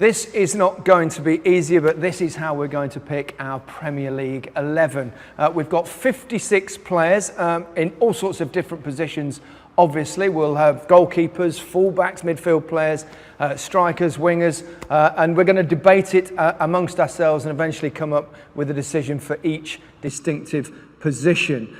This is not going to be easier, but this is how we're going to pick our Premier League 11. We've got 56 players in all sorts of different positions. Obviously, we'll have goalkeepers, fullbacks, midfield players, strikers, wingers, and we're going to debate it amongst ourselves and eventually come up with a decision for each distinctive position.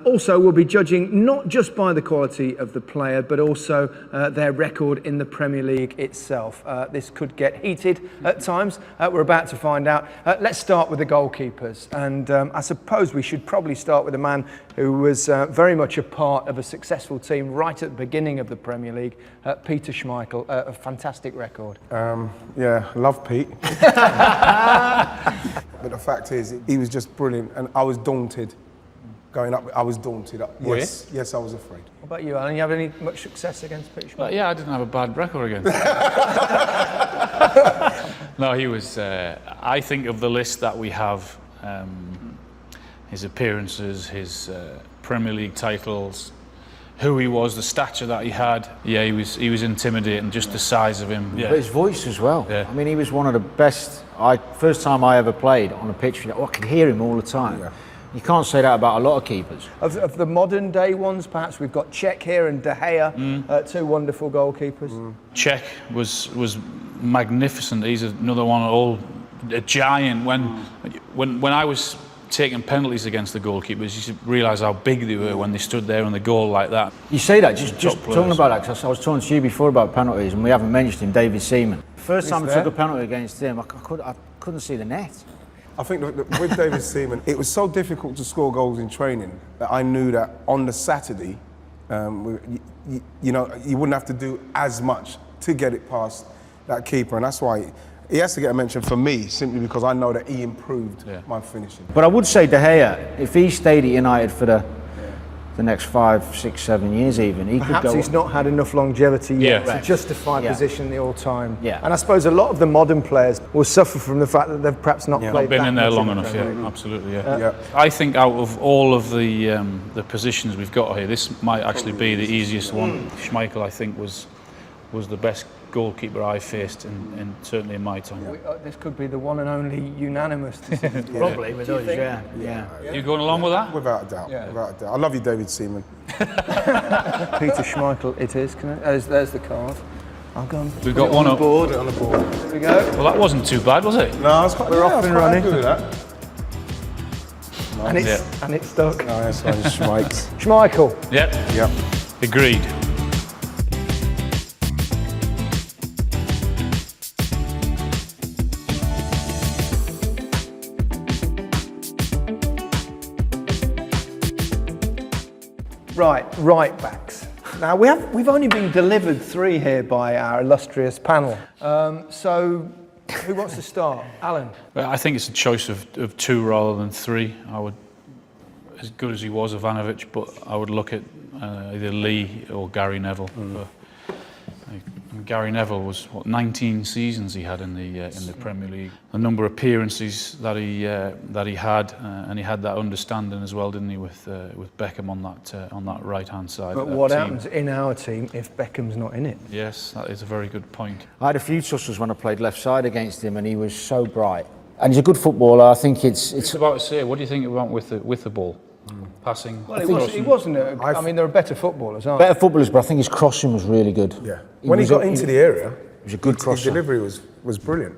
Also, we'll be judging not just by the quality of the player, but also their record in the Premier League itself. This could get heated at times. We're about to find out. Let's start with the goalkeepers. And I suppose we should probably start with a man who was very much a part of a successful team right at the beginning of the Premier League, Peter Schmeichel, a fantastic record. Yeah, love Pete. But the fact is, he was just brilliant, and I was daunted. Going up, I was daunted. Yes, yes, I was afraid. What about you, Alan? You have any much success against Peter Schmeichel? Yeah, I didn't have a bad record against him. No, he was. I think of the list that we have, his appearances, his Premier League titles, who he was, the stature that he had. Yeah, he was intimidating. Just the size of him. Yeah. But his voice as well. Yeah. I mean, he was one of the best. First time I ever played on a pitch, I could hear him all the time. Yeah. You can't say that about a lot of keepers. Of the modern day ones, perhaps we've got Cech here and De Gea, two wonderful goalkeepers. Cech was magnificent. He's another one, a giant. When I was taking penalties against the goalkeepers, you should realise how big they were when they stood there on the goal like that. You say that, just talking about that, because I was talking to you before about penalties, and we haven't mentioned him, David Seaman. First time I took a penalty against him, I couldn't see the net. I think that with David Seaman, it was so difficult to score goals in training that I knew that on the Saturday, you wouldn't have to do as much to get it past that keeper, and that's why he has to get a mention for me, simply because I know that he improved my finishing. But I would say De Gea, if he stayed at United for the next 5, 6, 7 years even, he perhaps could go. He's not had enough longevity yet to justify position in the all-time. Yeah. And I suppose a lot of the modern players will suffer from the fact that they've perhaps not played. Been in there long enough. Yeah, absolutely. Yeah. I think out of all of the positions we've got here, this might actually be the easiest one. Schmeichel, I think, was the best goalkeeper I faced, certainly in my time. This could be the one and only unanimous decision. Probably with us, yeah. You going along with that? Without a doubt, without a doubt. I love you, David Seaman. Peter Schmeichel, it is. There's the card. I'll go and We've got one up. On the board. There we go. Well, that wasn't too bad, was it? No, we're off and running. With that. Nice. And it's stuck. No, that's fine. Schmeichel. Yep. Agreed. Right backs. Now we've only been delivered 3 here by our illustrious panel. So who wants to start? Alan. Well, I think it's a choice of 2 rather than 3. I would, as good as he was, Ivanovic, but I would look at either Lee or Gary Neville. Gary Neville was 19 seasons he had in the Premier League. The number of appearances that he had, and he had that understanding as well, didn't he, with Beckham on that right hand side. But what happens in our team if Beckham's not in it? Yes, that is a very good point. I had a few tussles when I played left side against him, and he was so bright. And he's a good footballer. I think it's about to say, what do you think about with the ball? Passing. Well, he wasn't. I mean, there are better footballers, aren't there? Better footballers, but I think his crossing was really good. Yeah. When he got into the area, it was a good crosser. His delivery was brilliant.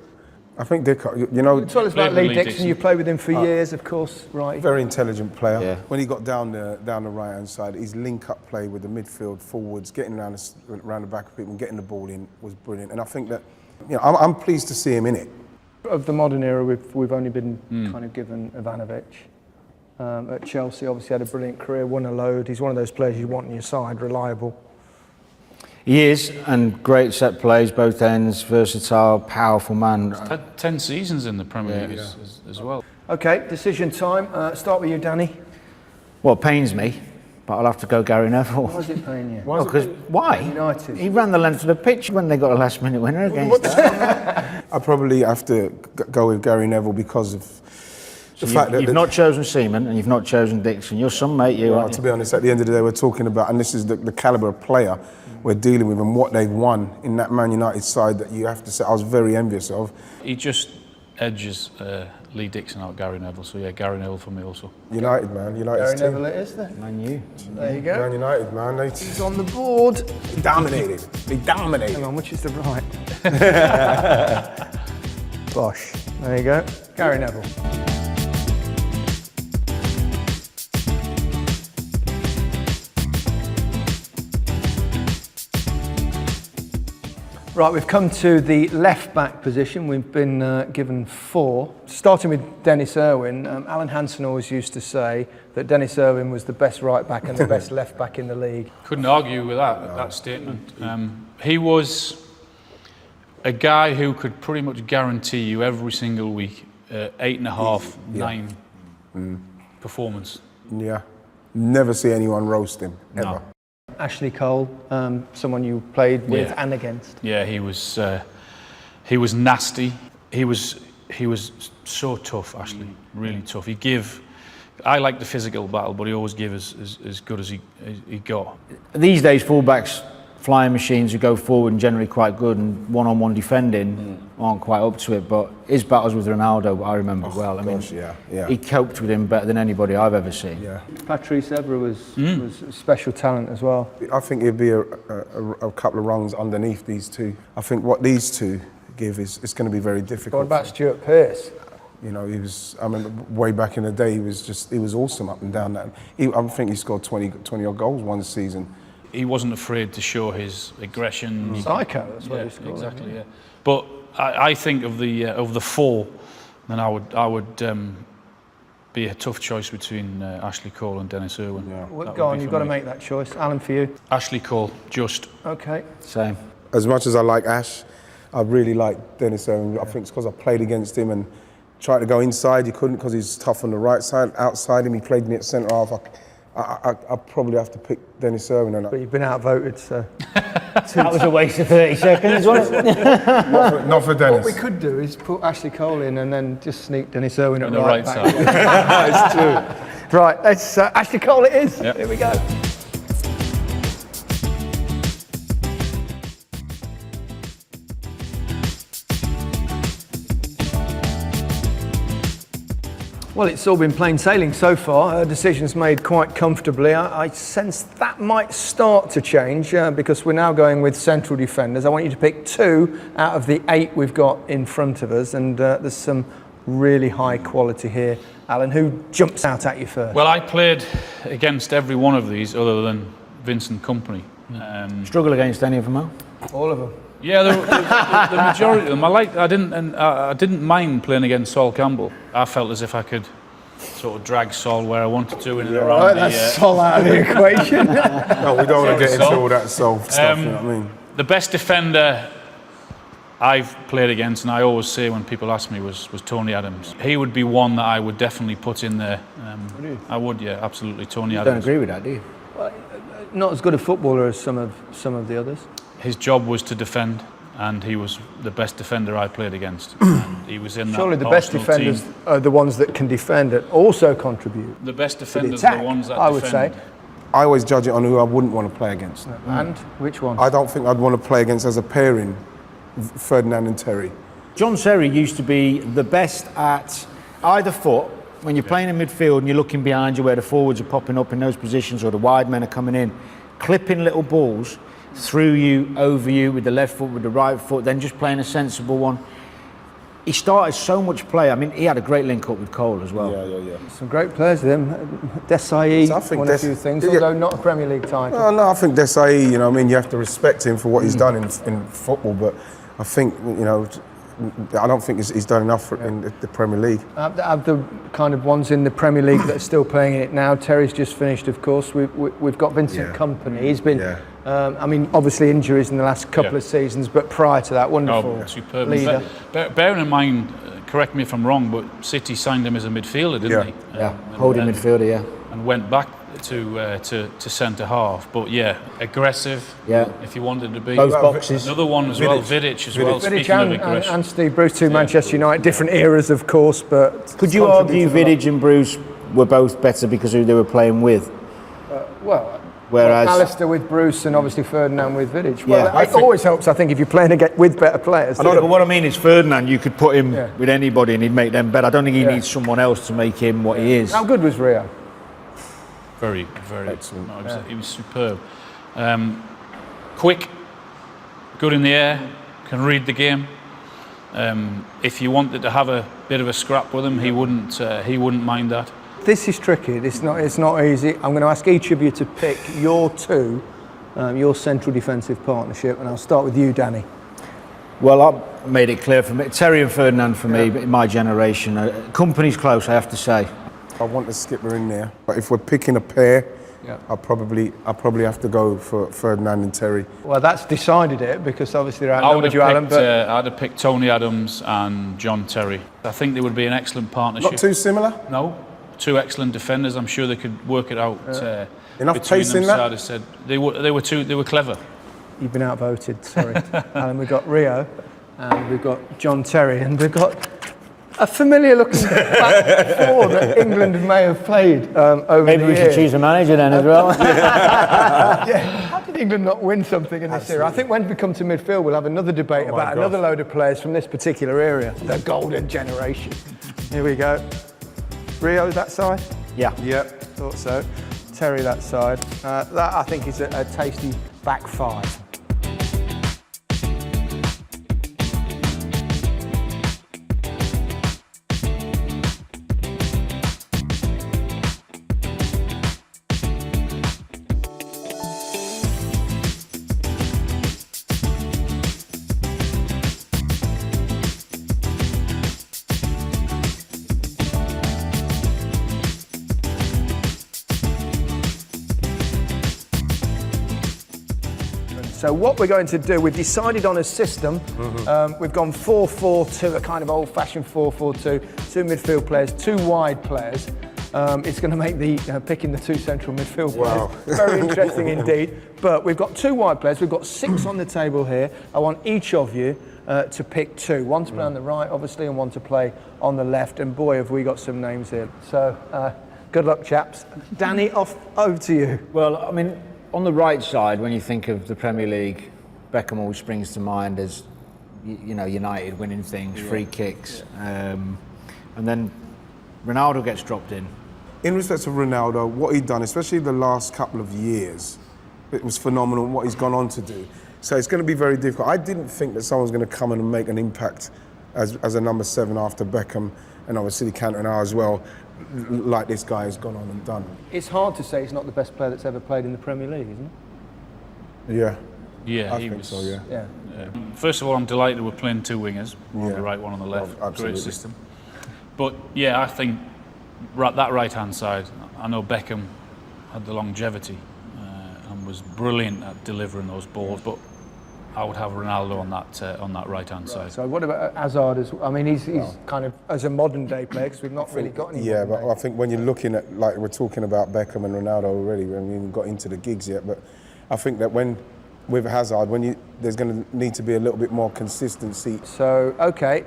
I think Dick, tell us about Lee Dixon. You played with him for years, of course, right? Very intelligent player. Yeah. When he got down the right hand side, his link-up play with the midfield forwards, getting around the back of people and getting the ball in was brilliant. And I think that, I'm pleased to see him in it. Of the modern era, we've only been kind of given Ivanovic. At Chelsea, obviously had a brilliant career, won a load. He's one of those players you want on your side, reliable. He is, and great set plays, both ends, versatile, powerful man. 10 seasons in the Premier League as well. Okay, decision time. Start with you, Danny. Well, it pains me, but I'll have to go Gary Neville. Why is it paying you? Why? United. He ran the length of the pitch when they got a last-minute winner against us. I probably have to go with Gary Neville because of So you've not chosen Seaman and you've not chosen Dixon. You're some mate, you Well, aren't to you? be honest, at the end of the day, we're talking about, and this is the calibre of player we're dealing with and what they've won in that Man United side that you have to say I was very envious of. He just edges Lee Dixon out Gary Neville, so yeah, Gary Neville for me also. United, man. United's Gary team. Neville it is then. Man, you. There you go. Man United, man. He's on the board. They dominated. They dominated. Hang on, which is the right? Bosh. There you go. Gary Neville. Right, we've come to the left back position. We've been given 4. Starting with Dennis Irwin, Alan Hansen always used to say that Dennis Irwin was the best right back and the best left back in the league. Couldn't argue with that statement. He was a guy who could pretty much guarantee you every single week 8.5, 9 performance. Yeah. Never see anyone roast him, ever. No. Ashley Cole, someone you played with and against. Yeah, he was nasty. He was so tough, Ashley. Really tough. I like the physical battle, but he always gave as good as he got. These days, fullbacks, flying machines who go forward and generally quite good, and one-on-one defending aren't quite up to it. But his battles with Ronaldo, I remember well. I mean, he coped with him better than anybody I've ever seen. Yeah. Patrice Evra was a special talent as well. I think it'd be a couple of rungs underneath these two. I think what these two give is it's going to be very difficult. What about Stuart Pearce? You know, I remember way back in the day, he was awesome up and down that. I think he scored 20 odd goals one season. He wasn't afraid to show his aggression. Psycho, that's what he scored. Exactly, yeah. But I think of the 4, then I would be a tough choice between Ashley Cole and Dennis Irwin. Yeah. Well, go on, you've got to make that choice. Alan, for you? Ashley Cole, just. Okay. Same. As much as I like Ash, I really like Dennis Irwin. I think it's because I played against him and tried to go inside. He couldn't because he's tough on the right side. Outside him, he played me at centre half. I probably have to pick Dennis Irwin. But you've been outvoted, so. That was a waste of 30 seconds, wasn't it? Not for Dennis. What we could do is put Ashley Cole in and then just sneak Dennis Irwin at On the right back. side. It's true. Right, let's Ashley Cole it is. Yep. Here we go. Well, it's all been plain sailing so far. Decisions made quite comfortably. I sense that might start to change because we're now going with central defenders. I want you to pick 2 out of the 8 we've got in front of us, and there's some really high quality here. Alan, who jumps out at you first? Well, I played against every one of these other than Vincent Kompany. Struggle against any of them, Al? All of them. Yeah, the majority of them. I didn't mind playing against Sol Campbell. I felt as if I could sort of drag Sol where I wanted to in and around Right, that's Sol out of the equation. No, we don't want to get into Sol. all that stuff, you know what I mean? The best defender I've played against, and I always say when people ask me, was Tony Adams. He would be one that I would definitely put in there. I would, yeah, absolutely. Tony I Adams. don't agree with that, do you? Not as good a footballer as some of the others. His job was to defend, and he was the best defender I played against. And he was in that Surely the best Arsenal defenders team. are the ones that can defend and also contribute. The best To the defenders are attack, the ones that I would defend. say. I always judge it on who I wouldn't want to play against. And which one? I don't think I'd want to play against as a pairing, Ferdinand and Terry. John Serry used to be the best at either foot. When you're playing in midfield and you're looking behind you where the forwards are popping up in those positions or the wide men are coming in, clipping little balls through you, over you, with the left foot, with the right foot, then just playing a sensible one. He started so much play. I mean, he had a great link up with Cole as well. Yeah. Some great players with him. Desai So I think won a few things, yeah. although not a Premier League title. No, I think Desai, you know, I mean, you have to respect him for what he's done in football, but I think, you know, I don't think he's done enough in the Premier League. Of the kind of ones in the Premier League that are still playing in it now, Terry's just finished, of course. We've got Vincent Kompany. He's been, I mean, obviously injuries in the last couple of seasons, but prior to that, wonderful superb leader. Bearing in mind, correct me if I'm wrong, but City signed him as a midfielder, didn't he? Yeah, holding midfielder, yeah. And went back to centre half. But yeah, aggressive. Yeah. If you wanted to be. Both boxes. Another one as well, Vidic as well. Vidic Speaking of aggression. and Steve Bruce, two Manchester United, different eras, of course, but Could you argue Vidic and Bruce were both better because who they were playing with? Well, Whereas Alistair with Bruce and obviously Ferdinand with Vidic. Well, Yeah, it always helps, I think, if you're playing with better players. but what I mean is Ferdinand, you could put him with anybody and he'd make them better. I don't think he needs someone else to make him what he is. How good was Rio? Very, very Excellent. No, he was superb. Quick, good in the air, can read the game. If you wanted to have a bit of a scrap with him, he wouldn't mind that. This is tricky. It's not easy. I'm going to ask each of you to pick your two, your central defensive partnership, and I'll start with you, Danny. Well, I made it clear for me. Terry and Ferdinand for me, in my generation. Company's close, I have to say. I want the skipper in there, but if we're picking a pair, I'll probably have to go for Ferdinand and Terry. Well, that's decided it because obviously they're I would outnumbered have you, Alan. picked, I'd have picked Tony Adams and John Terry. I think they would be an excellent partnership. Not too similar? No, two excellent defenders. I'm sure they could work it out. Enough between pace in them. that? I said they were clever. You've been outvoted, sorry. Alan, we've got Rio, and we've got John Terry, and we've got a familiar looking back four that England may have played over Maybe the we years. should choose a manager then as well. How did England not win something in this era? I think when we come to midfield, we'll have another debate about another load of players from this particular area, the golden generation. Here we go. Rio that side? Yeah. Yep, thought so. Terry that side. That I think is a tasty back five. So what we're going to do, we've decided on a system. We've gone 4-4-2, a kind of old-fashioned 4-4-2. Two midfield players, two wide players. It's going to make the picking the two central midfield players very interesting indeed. But we've got two wide players. We've got 6 on the table here. I want each of you to pick 2. One to play on the right, obviously, and one to play on the left. And boy, have we got some names here. So good luck, chaps. Danny, over to you. Well, I mean, on the right side, when you think of the Premier League, Beckham always springs to mind as, you know, United winning things, free kicks, and then Ronaldo gets dropped in. In respect to Ronaldo, what he'd done, especially the last couple of years, it was phenomenal what he's gone on to do. So it's going to be very difficult. I didn't think that someone's going to come in and make an impact as a number 7 after Beckham, and obviously Cantona as well, like this guy has gone on and done. It's hard to say he's not the best player that's ever played in the Premier League, isn't it? Yeah. Yeah, I he think was. so, yeah. Yeah. First of all, I'm delighted we're playing two wingers, one on the right, one on the left. Oh, absolutely. Great system. But yeah, I think that right-hand side, I know Beckham had the longevity and was brilliant at delivering those balls, but I would have Ronaldo on that right-hand side. So what about Hazard? I mean, he's kind of as a modern day player because we've not really got any. Yeah, modern but day. I think when you're looking at, like we're talking about Beckham and Ronaldo already, we haven't even got into the gigs yet, but I think that with Hazard, there's going to need to be a little bit more consistency. So okay,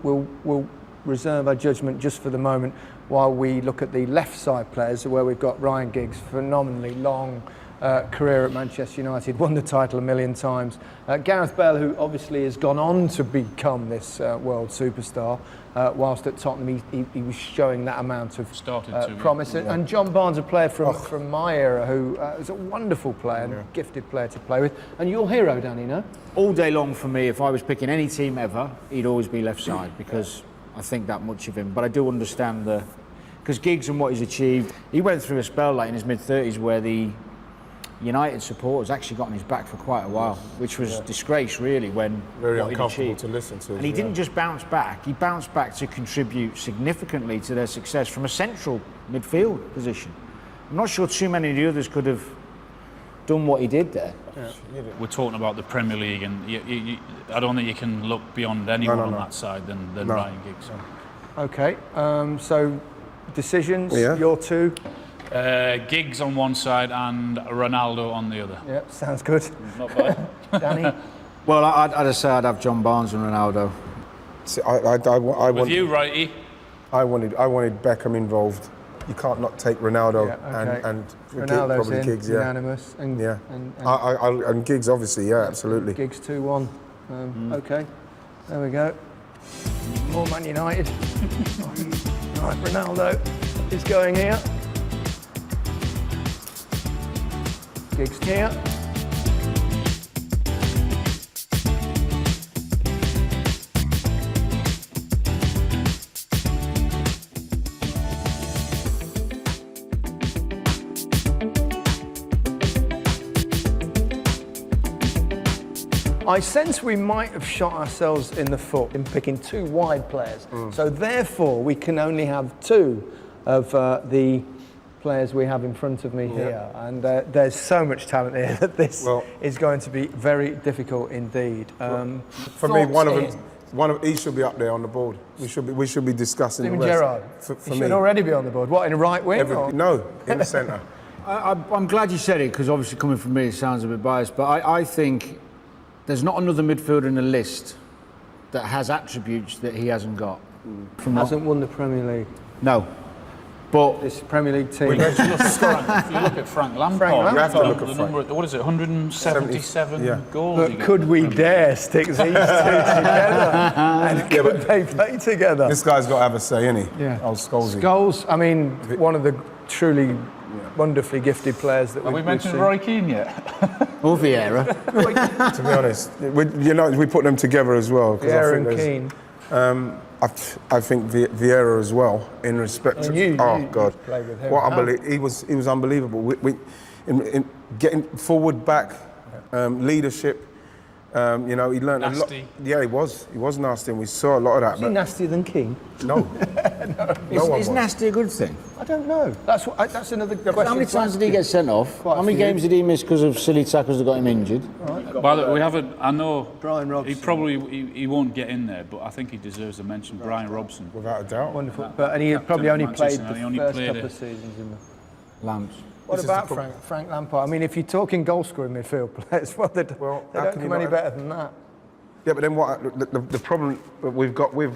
we'll reserve our judgment just for the moment while we look at the left side players, where we've got Ryan Giggs, phenomenally long career at Manchester United, won the title a million times. Gareth Bale, who obviously has gone on to become this world superstar, whilst at Tottenham he was showing that amount of promise. And John Barnes, a player from my era, who is a wonderful player and a gifted player to play with. And your hero, Danny, no? All day long for me, if I was picking any team ever, he'd always be left side because I think that much of him. But I do understand because Giggs and what he's achieved, he went through a spell like in his mid-30s where the United supporters actually got on his back for quite a while, which was disgrace really when Very what he'd uncomfortable achieved. to listen to. And he didn't just bounce back, he bounced back to contribute significantly to their success from a central midfield position. I'm not sure too many of the others could have done what he did there. Yeah. We're talking about the Premier League, and I don't think you can look beyond anyone on that side than Ryan Giggs. Okay, so decisions, your two. Giggs on one side and Ronaldo on the other. Yep, sounds good. Not bad. Danny? Well, I'd just say I'd have John Barnes and Ronaldo. See, I With you, righty. I wanted Beckham involved. You can't not take Ronaldo Yeah, okay. and Ronaldo's probably in, Giggs, yeah. unanimous. And, Yeah. and And Giggs, obviously, yeah, absolutely. Giggs 2-1. Okay, there we go. More Man United. Right, Ronaldo is going here. Giggs here. I sense we might have shot ourselves in the foot in picking two wide players. So therefore, we can only have two of the players we have in front of me here. And there's so much talent here that this is going to be very difficult indeed. For me, one of each should be up there on the board. We should be discussing Steven the rest. Gerrard. For He me, should already be on the board. What, in the right wing? or? no, in the centre. I'm glad you said it, because obviously coming from me it sounds a bit biased, but I think there's not another midfielder in the list that has attributes that he hasn't got. Hasn't won the Premier League. No. But This Premier League team. If you look at Frank Lampard, You have to look at the Frank. number, what is it, 177 Yeah. goals? But he got. could we dare stick these two together? And could they play together? This guy's got to have a say, innit? Yeah. Oh, Scholesy. Scholes, I mean, one of the truly wonderfully gifted players that Have we we've mentioned seen. Roy Keane yet? or Vieira. To be honest, we put them together as well. 'cause I Vieira think and there's- Keane. I think Vieira as well, in respect to. you God, played with him. what he was unbelievable. In getting forward, back, leadership. He learned a lot. Nasty. Yeah, he was nasty, and we saw a lot of that. Is he nastier than Keane? No, Is nasty a good thing? I don't know. That's another question. How many times did he get sent off? Quite a How many few. games did he miss because of silly tackles that got him injured? By the way, we haven't. I know Brian Robson. he won't get in there, but I think he deserves a mention. Brian Robson. without a doubt. Wonderful. And he Captain probably of only played Manchester the United, he only first played couple it. of seasons in the... Lamps. What This is about the Frank Lampard? I mean, if you're talking goal scoring midfield players, well, they how don't can you come any not- better than that. Yeah, but then the problem that we've got with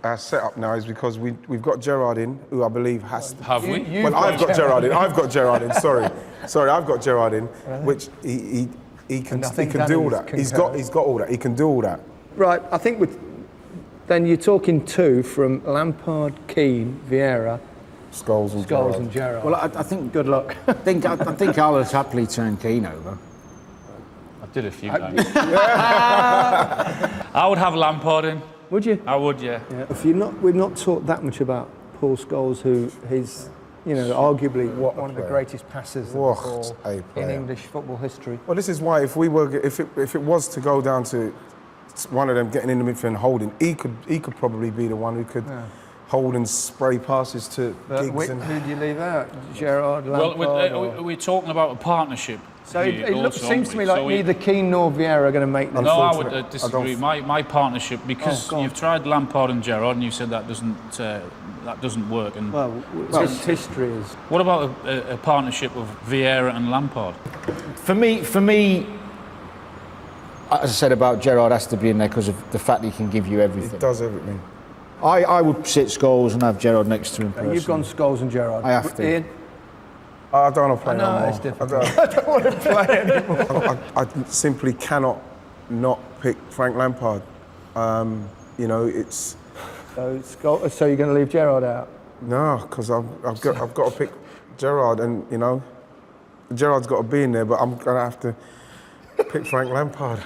our setup now is because we've got Gerrard in, who I believe has to. Have we? You've Well, I've got Gerrard in. I've got Gerrard in. Sorry, I've got Gerrard in, which he can And I think do all Danny's that. He's concurrent. got all that. He can do all that. Right, I think then you're talking two from Lampard, Keane, Vieira, Scholes and Scholes Gerrard. and Gerrard. Well, I think Good luck. I think I'll have happily turn Keane over. I did a few times. I would have Lampard in. Would you? I would, yeah. If we've not talked that much about Paul Scholes, who is, arguably What a one of the player. greatest passers of the What ball a in player. English football history. Well, this is why if it was to go down to one of them getting in the midfield and holding, he could probably be the one who could hold and spray passes to But Giggs and. who do you leave out? Gerrard, Lampard? Well, we're talking about a partnership. So here it also, seems to me aren't we? like So we- neither Keane nor Vieira are going to make this. No, I would Unfortunate. disagree. My partnership, because go on. you've tried Lampard and Gerrard, and you said that doesn't work. And Well, history is. what about a partnership of Vieira and Lampard? For me, as I said about Gerrard, has to be in there because of the fact that he can give you He everything. does everything. I would sit Scholes and have Gerrard next to him. You've gone Scholes and Gerrard. I have to. Ian? I don't want to play I know, no more. it's difficult. I don't want to play anymore. I simply cannot not pick Frank Lampard. It's So you're going to leave Gerrard out? no, because I've got to pick Gerrard, and Gerrard's got to be in there, but I'm gonna have to pick Frank Lampard.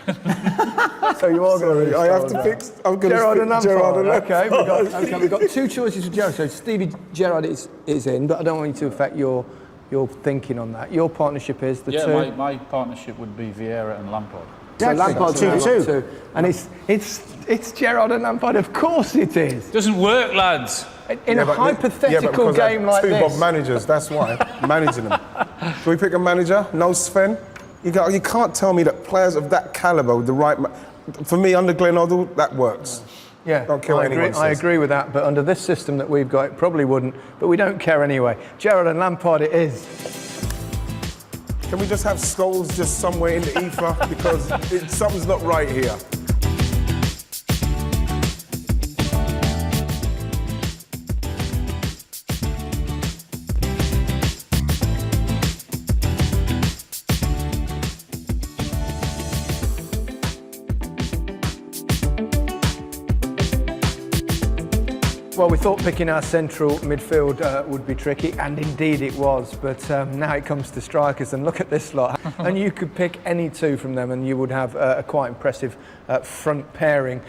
So you are going to leave I have Scholes to out. pick. I'm going Gerrard to and pick Lampard. Gerrard and Lampard. Okay, we've got two choices for Gerrard. So Stevie Gerrard is in, but I don't want you to affect your thinking on that. Your partnership is the two. My partnership would be Vieira and Lampard. So Lampard 2-2. And it's Gerrard and Lampard. Of course it is. Doesn't work, lads. In a hypothetical game like two this. Bob managers. That's why managing them. Do we pick a manager? No, Sven. You can't tell me that players of that calibre with the right. For me, under Glenn Hoddle, that works. Yeah, Don't care what anyone I says. agree with that, but under this system that we've got, it probably wouldn't, but we don't care anyway. Gerrard and Lampard it is. Can we just have Scholes just somewhere in the ether? Because something's not right here. Well, we thought picking our central midfield would be tricky, and indeed it was, but now it comes to strikers, and look at this lot. And you could pick any two from them and you would have a quite impressive front pairing.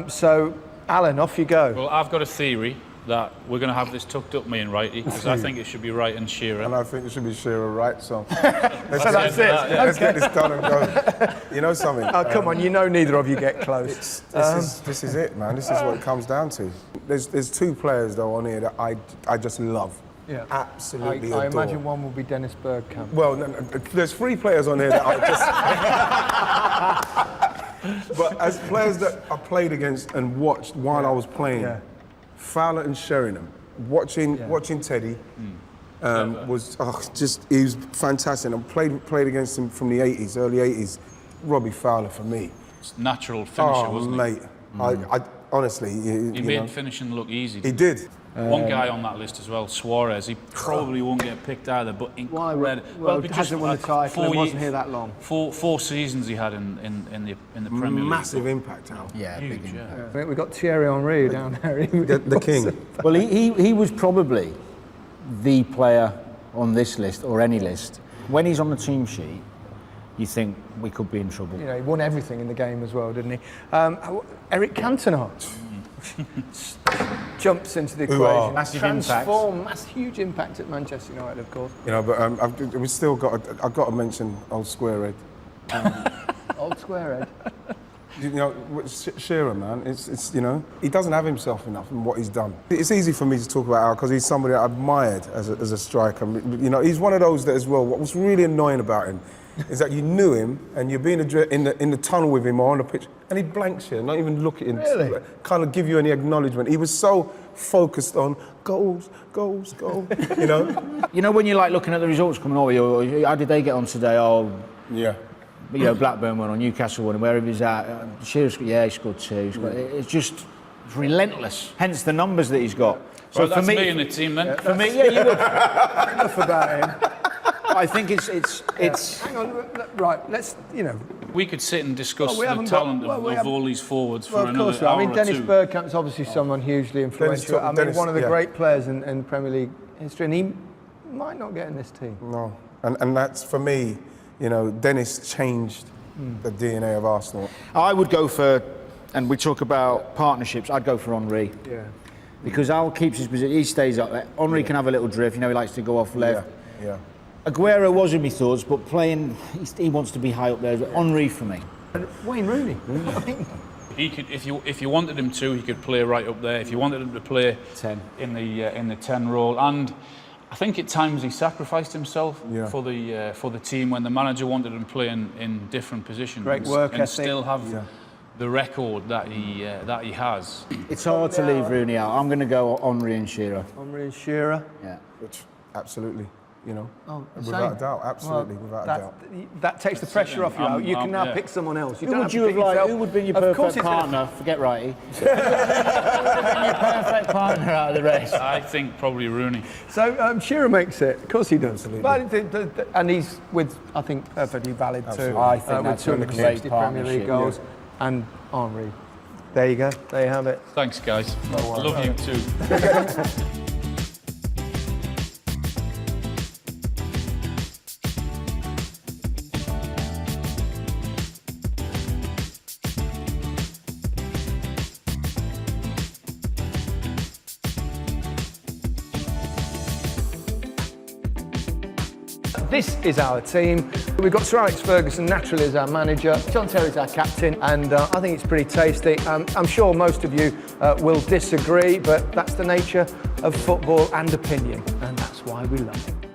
So, Alan, off you go. Well, I've got a theory that we're going to have this tucked up, me and Righty, because I think it should be Wright and Shearer. And I think it should be Shearer, right? So That's it. let's get this done and go. You know something? Oh, come on, you know neither of you get close. This is it, man. This is what it comes down to. There's two players though on here that I just love. Yeah. Absolutely I adore. imagine one will be Dennis Bergkamp. Well, no, there's three players on here that I just. But as players that I played against and watched while I was playing, Fowler and Sheringham, watching Teddy was he was fantastic. I played against him from the 80s, early 80s. Robbie Fowler for me. It's natural finisher, wasn't it? Mate, I honestly, He made finishing look easy. he did. One guy on that list as well, Suarez. He probably won't get picked either, but incredible. Well, he hasn't won the title and wasn't here that long. Four seasons he had in the Premier League. Massive impact, Al. Yeah, Huge, big impact. I think we've got Thierry Henry down there. The king. Well, he was probably the player on this list, or any list. When he's on the team sheet, you think we could be in trouble. You know, he won everything in the game as well, didn't he? Eric Cantona jumps into the equation. Massive Huge impact at Manchester United, of course. You know, but I've got to mention old Square Head. Old Squarehead. You know, Shearer, man, it's you know, he doesn't have himself enough in what he's done. It's easy for me to talk about Al because he's somebody I admired as a striker. You know, he's one of those that as well. What was really annoying about him is that you knew him and you're being in the tunnel with him or on the pitch, and he blanks you, not even look at him, Really? kind of give you any acknowledgement. He was so focused on goals, you know. You know, when you're like looking at the results coming over, how did they get on today? Oh, Yeah. you know, Blackburn won or Newcastle won, and wherever he's at, Shearer, he scored two. It's just relentless. Hence the numbers that he's got. So well, that's me in the team then. For me, yeah, you would. Enough about him. I think it's. Hang on, right, let's, you know. We could sit and discuss Well, we the haven't talent got- well, we of haven't- all these forwards for Well, of another course, hour I mean, or Dennis two. Bergkamp's obviously someone hugely influential. I mean, one of the great players in Premier League history, and he might not get in this team. No, and that's for me. You know, Dennis changed the DNA of Arsenal. I would go for, and we talk about partnerships. I'd go for Henry. Yeah. Because Al keeps his position. He stays up there. Henry can have a little drift. You know, he likes to go off left. Yeah. Aguero was in my thoughts, but playing, he wants to be high up there. Henry for me. And Wayne Rooney. He could, if you wanted him to, he could play right up there. If you wanted him to play 10 in the 10 role, and I think at times he sacrificed himself for the team when the manager wanted him playing in different positions. Great work and ethic. still have the record that he has. It's hard to leave Rooney out. I'm going to go Henry and Shearer. Henry and Shearer. Yeah. Which, absolutely, you know, Same. without a doubt, absolutely, Well, without a doubt. that takes the pressure off you. Al. You can now yeah. pick someone else. You Who don't would have you to have pick liked? yourself. Who would be your Of course perfect it's gonna- partner? Forget Righty. Who would have been your perfect partner out of the rest? I think probably Rooney. So Shearer makes it. Of course he does. Absolutely. But and he's with, I think, perfectly valid too. Absolutely. I think with that's a 260 great Premier League partnership, goals and Henry. There you go. There you have it. Thanks, guys. I love you too. This is our team. We've got Sir Alex Ferguson naturally as our manager. John Terry's our captain, and I think it's pretty tasty. I'm sure most of you will disagree, but that's the nature of football and opinion, and that's why we love it.